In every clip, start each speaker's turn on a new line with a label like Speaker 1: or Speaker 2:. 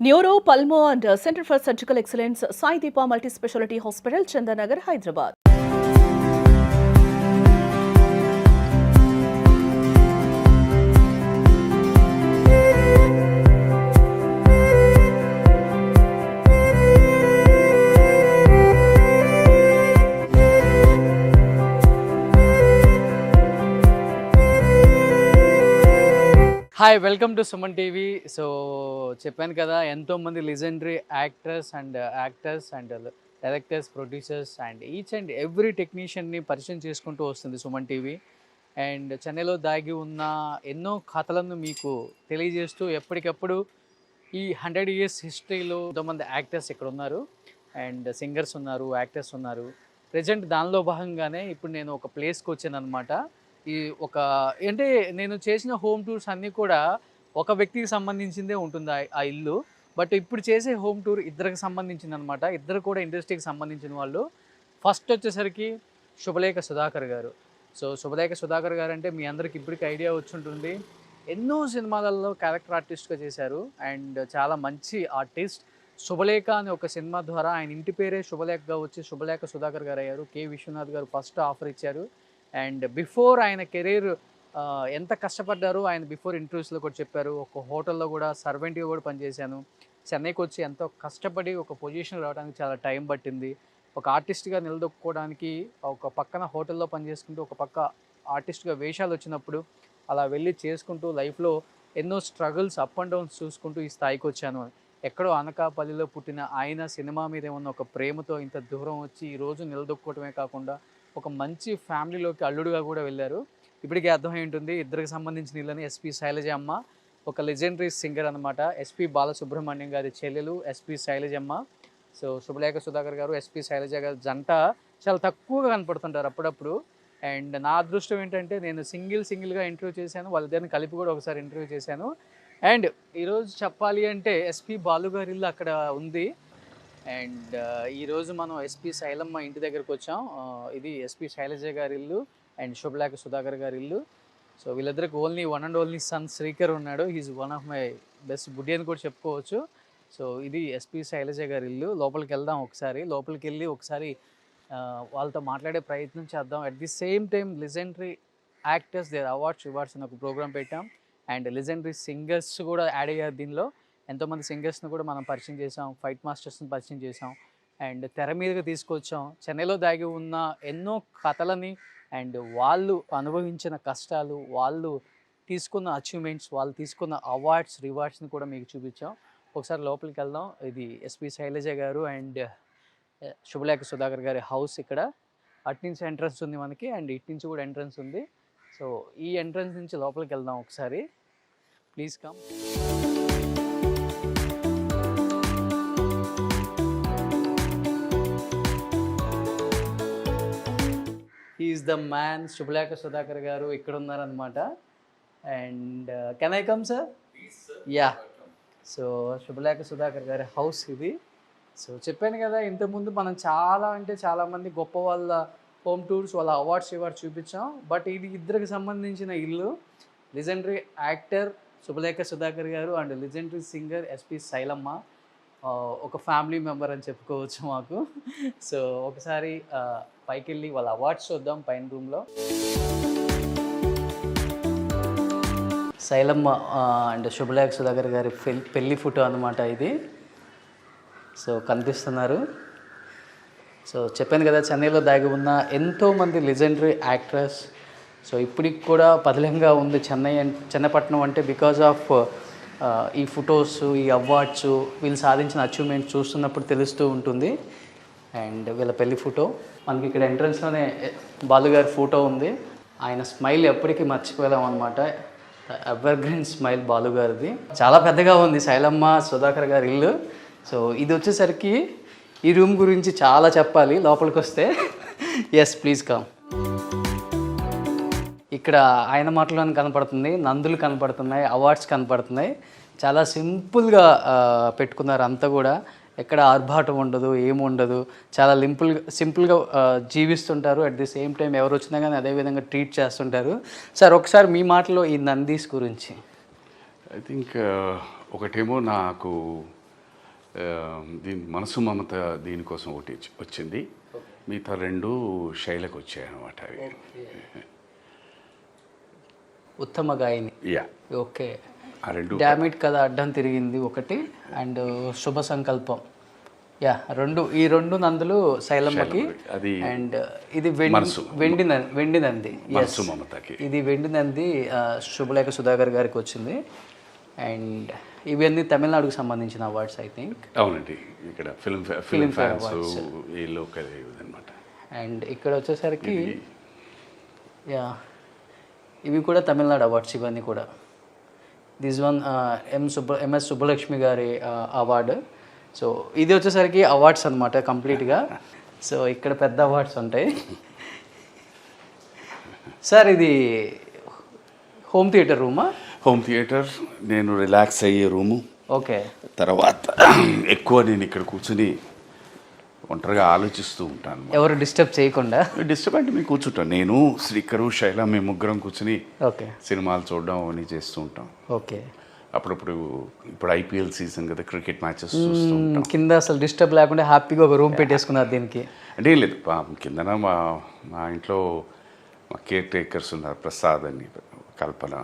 Speaker 1: Neuro, Pulmo and Center for Surgical Excellence, Sai Deepa Multi-Speciality Hospital, Chandanagar, Hyderabad.
Speaker 2: Hi welcome to Suman TV. So చెప్పాను కదా, ఎంతోమంది legendary actors and directors, producers and each and every టెక్నీషియన్ని పరిచయం చేసుకుంటూ వస్తుంది Suman TV. And చెన్నైలో దాగి ఉన్న ఎన్నో కథలను మీకు తెలియజేస్తూ ఎప్పటికప్పుడు ఈ 100 years హిస్టరీలో ఎంతోమంది యాక్టర్స్ ఇక్కడ ఉన్నారు అండ్ సింగర్స్ ఉన్నారు, యాక్టర్స్ ఉన్నారు. ప్రజెంట్ దానిలో భాగంగానే ఇప్పుడు నేను ఒక ప్లేస్కి వచ్చాను అనమాట. ఈ ఒక అంటే నేను చేసిన హోమ్ టూర్స్ అన్నీ కూడా ఒక వ్యక్తికి సంబంధించిందే ఉంటుంది ఆ ఇల్లు. బట్ ఇప్పుడు చేసే హోమ్ టూర్ ఇద్దరికి సంబంధించింది అనమాట. ఇద్దరు కూడా ఇండస్ట్రీకి సంబంధించిన వాళ్ళు. ఫస్ట్ వచ్చేసరికి శుభలేఖ సుధాకర్ గారు. సో శుభలేఖ సుధాకర్ గారు అంటే మీ అందరికి ఇప్పటికి ఐడియా వచ్చి ఉంటుంది. ఎన్నో సినిమాలలో క్యారెక్టర్ ఆర్టిస్ట్గా చేశారు అండ్ చాలా మంచి ఆర్టిస్ట్. శుభలేఖ అనే ఒక సినిమా ద్వారా ఆయన ఇంటి పేరే శుభలేఖగా వచ్చి శుభలేఖ సుధాకర్ గారు అయ్యారు. కె విశ్వనాథ్ గారు ఫస్ట్ ఆఫర్ ఇచ్చారు. అండ్ బిఫోర్ ఆయన కెరీర్ ఎంత కష్టపడ్డారో ఆయన బిఫోర్ ఇంటర్వ్యూస్లో కూడా చెప్పారు. ఒక హోటల్లో కూడా సర్వెంట్గా కూడా పనిచేశాను. చెన్నైకి వచ్చి ఎంతో కష్టపడి ఒక పొజిషన్ రావడానికి చాలా టైం పట్టింది. ఒక ఆర్టిస్ట్గా నిలదొక్కుకోవడానికి ఒక పక్కన హోటల్లో పనిచేసుకుంటూ ఒక పక్క ఆర్టిస్ట్గా వేషాలు వచ్చినప్పుడు అలా వెళ్ళి చేసుకుంటూ లైఫ్లో ఎన్నో స్ట్రగుల్స్ అప్ అండ్ డౌన్స్ చూసుకుంటూ ఈ స్థాయికి వచ్చాను. ఎక్కడో అనకాపల్లిలో పుట్టిన ఆయన సినిమా మీద ఏమన్నా ఒక ప్రేమతో ఇంత దూరం వచ్చి ఈరోజు నిలదొక్కుకోవడమే కాకుండా ఒక మంచి ఫ్యామిలీలోకి అల్లుడుగా కూడా వెళ్ళారు. ఇప్పటికే అర్థమై ఉంటుంది ఇద్దరికి సంబంధించిన ఇళ్ళని. ఎస్పి శైలజమ్మ ఒక లెజెండరీ సింగర్ అనమాట. ఎస్పి బాలసుబ్రహ్మణ్యం గారి చెల్లెలు ఎస్పి శైలజమ్మ. సో శుభలేఖ సుధాకర్ గారు, ఎస్పి శైలజ గారు జంట చాలా తక్కువగా కనపడుతుంటారు అప్పుడప్పుడు. అండ్ నా అదృష్టం ఏంటంటే నేను సింగిల్గా ఇంటర్వ్యూ చేశాను, వాళ్ళిద్దరిని కలిపి కూడా ఒకసారి ఇంటర్వ్యూ చేశాను. అండ్ ఈరోజు చెప్పాలి అంటే ఎస్పి బాలు గారి ఇల్లు అక్కడ ఉంది. అండ్ ఈరోజు మనం ఎస్పి శైలమ్మ ఇంటి దగ్గరకు వచ్చాం. ఇది ఎస్పి శైలజ గారి ఇల్లు అండ్ శుభలేఖ సుధాకర్ గారి ఇల్లు. సో వీళ్ళిద్దరికి one and only son Srikar ఉన్నాడు. Is one of my best buddy అని కూడా చెప్పుకోవచ్చు. సో ఇది ఎస్పి శైలజ గారి ఇల్లు. లోపలికి వెళ్దాం ఒకసారి. లోపలికి వెళ్ళి ఒకసారి వాళ్ళతో మాట్లాడే ప్రయత్నం చేద్దాం. At the same time legendary actors their awards అని ఒక ప్రోగ్రామ్ పెట్టాం. అండ్ లెజెండరీ సింగర్స్ కూడా యాడ్ అయ్యారు దీనిలో. ఎంతోమంది సింగర్స్ని కూడా మనం పరిచయం చేసాం, ఫైట్ మాస్టర్స్ని పరిచయం చేసాం అండ్ తెర మీదకి తీసుకొచ్చాం. చెన్నైలో దాగి ఉన్న ఎన్నో కథలని అండ్ వాళ్ళు అనుభవించిన కష్టాలు, వాళ్ళు తీసుకున్న అచీవ్మెంట్స్, వాళ్ళు తీసుకున్న అవార్డ్స్, రివార్డ్స్ని కూడా మీకు చూపించాం. ఒకసారి లోపలికి వెళ్దాం. ఇది ఎస్పి శైలజ గారు అండ్ శుభలేఖ సుధాకర్ గారి హౌస్ ఇక్కడ. అట్నుంచి ఎంట్రన్స్ ఉంది మనకి అండ్ ఇటు నుంచి కూడా ఎంట్రన్స్ ఉంది. సో ఈ ఎంట్రన్స్ నుంచి లోపలికి వెళ్దాం ఒకసారి. Please come. Is the man. Subhalekha Sudhakar garu ఇక్కడ ఉన్నారనమాట. And can I come sir? Yeah. So Subhalekha Sudhakar గారి హౌస్ ఇది. సో చెప్పాను కదా ఇంతకుముందు మనం చాలామంది గొప్ప వాళ్ళ హోమ్ టూర్స్, వాళ్ళ అవార్డ్స్ చూపించాం. బట్ ఇది ఇద్దరికి సంబంధించిన ఇల్లు. లెజెండరీ యాక్టర్ శుభలేఖ సుధాకర్ గారు and legendary singer SP Shailamma ఒక ఫ్యామిలీ మెంబర్ అని చెప్పుకోవచ్చు మాకు. సో ఒకసారి పైకి వెళ్ళి వాళ్ళ అవార్డ్స్ చూద్దాం పైన రూమ్లో. శైలమ్మ అండ్ శుభలేఖ సుధాకర్ గారి పెళ్లి ఫోటో అనమాట ఇది. సో కనిపిస్తున్నారు. సో చెప్పాను కదా చెన్నైలో దాగి ఉన్న ఎంతోమంది లెజెండరీ యాక్ట్రెస్. సో ఇప్పటికి కూడా పదిలంగా ఉంది చెన్నపట్నం అంటే బికాజ్ ఆఫ్ ఈ ఫొటోస్, ఈ అవార్డ్స్, వీళ్ళు సాధించిన అచీవ్మెంట్ చూస్తున్నప్పుడు తెలుస్తూ ఉంటుంది. అండ్ వీళ్ళ పెళ్లి ఫోటో మనకి ఇక్కడ ఎంట్రన్స్లోనే బాలుగారి ఫోటో ఉంది. ఆయన స్మైల్ ఎప్పటికీ మర్చిపోలేం అనమాట. ఎవర్ గ్రీన్ స్మైల్ బాలుగారిది. చాలా పెద్దగా ఉంది శైలమ్మ సుధాకర్ గారి ఇల్లు. సో ఇది వచ్చేసరికి ఈ రూమ్ గురించి చాలా చెప్పాలి లోపలికి వస్తే. Yes please come. ఇక్కడ ఆయన మాటలోనే కనపడుతుంది, నందులు కనపడుతున్నాయి, అవార్డ్స్ కనపడుతున్నాయి. చాలా సింపుల్గా పెట్టుకున్నారు అంతా కూడా. ఎక్కడ ఆర్భాటం ఉండదు, ఏముండదు. చాలా సింపుల్గా జీవిస్తుంటారు. అట్ ది సేమ్ టైం ఎవరు వచ్చినా కానీ అదేవిధంగా ట్రీట్ చేస్తుంటారు. సార్ ఒకసారి మీ మాటలో ఈ నందీస్ గురించి.
Speaker 3: ఐ థింక్ ఒకటేమో నాకు దీని మనసు మమత దీనికోసం ఒకటి వచ్చింది, మిగతా 2 శైలకు వచ్చాయి అన్నమాట అవి.
Speaker 2: ఉత్తమ గాయని.
Speaker 3: Yeah,
Speaker 2: okay.
Speaker 3: ఆ 2
Speaker 2: డామిట్ కథ అడ్డం తిరిగింది ఒకటి, అండ్ శుభ సంకల్పం. యా, ఈ రెండు నందులు శైలమ్మకి.
Speaker 3: అది
Speaker 2: అండ్ ఇది
Speaker 3: మనసు.
Speaker 2: వెండి నంది.
Speaker 3: మనసు మమతకి.
Speaker 2: ఇది వెండి నంది శుభలేఖ సుధాకర్ గారికి వచ్చింది. అండ్ ఇవన్నీ తమిళనాడుకు సంబంధించిన అవార్డ్స్ ఐ థింక్.
Speaker 3: అవునండి, ఇక్కడ ఫిల్మ్ ఫ్యాన్స్ ఈ లోకల్ అనమాట.
Speaker 2: అండ్ ఇక్కడ వచ్చేసరికి యా, ఇవి కూడా తమిళనాడు అవార్డ్స్ ఇవన్నీ కూడా. దిస్ వన్ ఎంఎస్ సుబ్బలక్ష్మి గారి అవార్డు. సో ఇది వచ్చేసరికి అవార్డ్స్ అనమాట కంప్లీట్గా. సో ఇక్కడ పెద్ద అవార్డ్స్ ఉంటాయి. సార్ ఇది హోమ్ థియేటర్ రూమా?
Speaker 3: హోమ్ థియేటర్, నేను రిలాక్స్ అయ్యే రూము.
Speaker 2: ఓకే.
Speaker 3: తర్వాత ఎక్కువ నేను ఇక్కడ కూర్చుని ఒంటరిగా ఆలోచిస్తూ ఉంటాను.
Speaker 2: ఎవరు డిస్టర్బ్ చేయకుండా.
Speaker 3: డిస్టర్బ్ అంటే మేము కూర్చుంటాం, నేను శ్రీకరు శైల మేము ముగ్గురం కూర్చుని
Speaker 2: ఓకే
Speaker 3: సినిమాలు చూడడం అవన్నీ చేస్తూ ఉంటాం.
Speaker 2: ఓకే.
Speaker 3: అప్పుడప్పుడు ఇప్పుడు ఐపీఎల్ సీజన్ కదా, క్రికెట్ మ్యాచెస్ చూస్తూ ఉంటాం.
Speaker 2: కింద అసలు డిస్టర్బ్ లేకుండా హ్యాపీగా ఒక రూమ్ పెట్టేసుకున్నారు దీనికి.
Speaker 3: అంటే ఏం లేదు, కిందన మా ఇంట్లో మా కేర్ టేకర్స్ ఉన్నారు, ప్రసాద్ అని, కల్పన,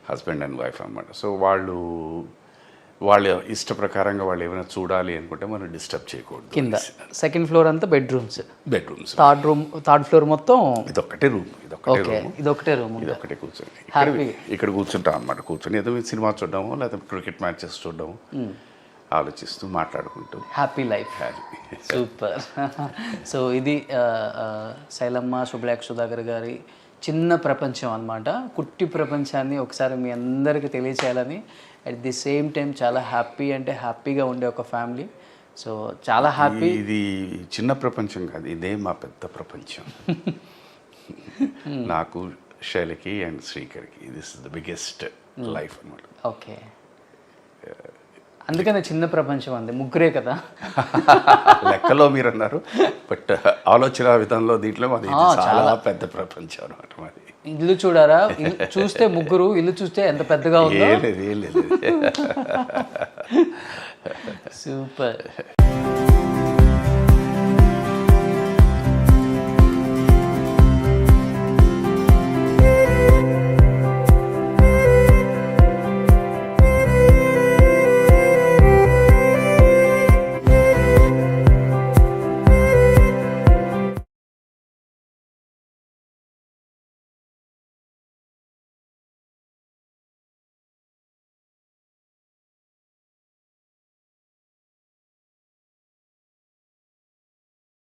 Speaker 3: హస్బెండ్ అండ్ వైఫ్ అన్నమాట. సో వాళ్ళ ఇష్ట ప్రకారంగా వాళ్ళు ఏమైనా చూడాలి అనుకుంటే మనం డిస్టర్బ్ చేయకూడదు.
Speaker 2: కింద సెకండ్ ఫ్లోర్ అంతా బెడ్రూమ్స్. థర్డ్ ఫ్లోర్ మొత్తం
Speaker 3: ఇదొక్కటే రూమ్.
Speaker 2: ఇదొకటే రూమ్.
Speaker 3: ఇదొక్కటే కూర్చొని ఇక్కడ కూర్చుంటాం అన్నమాట. కూర్చొని ఏదో సినిమా చూడడము లేకపోతే క్రికెట్ మ్యాచెస్ చూడడము, ఆలోచిస్తూ మాట్లాడుకుంటూ
Speaker 2: హ్యాపీ లైఫ్. సూపర్. సో ఇది శైలమ్మ శుభలేఖ సుధాకర్ గారి చిన్న ప్రపంచం అన్నమాట. కుట్టి ప్రపంచాన్ని ఒకసారి మీ అందరికీ తెలియచేయాలని, అట్ ది సేమ్ టైం చాలా హ్యాపీగా ఉండే ఒక ఫ్యామిలీ. సో చాలా హ్యాపీ.
Speaker 3: ఇది చిన్న ప్రపంచం కాదు, ఇదే మా పెద్ద ప్రపంచం. నాకు, శైలకి అండ్ శ్రీకర్కి this is the biggest life అన్నమాట.
Speaker 2: ఓకే. అందుకనే చిన్న ప్రపంచం అంది, ముగ్గురే కదా.
Speaker 3: లెక్కలో మీరు అన్నారు, బట్ ఆలోచన విధానంలో దీంట్లో మాది చాలా పెద్ద ప్రపంచం అనమాట. మాది
Speaker 2: ఇల్లు చూడారా, చూస్తే ముగ్గురు, ఇల్లు చూస్తే ఎంత పెద్దగా ఉందో.
Speaker 3: ఏం లేదు.
Speaker 2: సూపర్.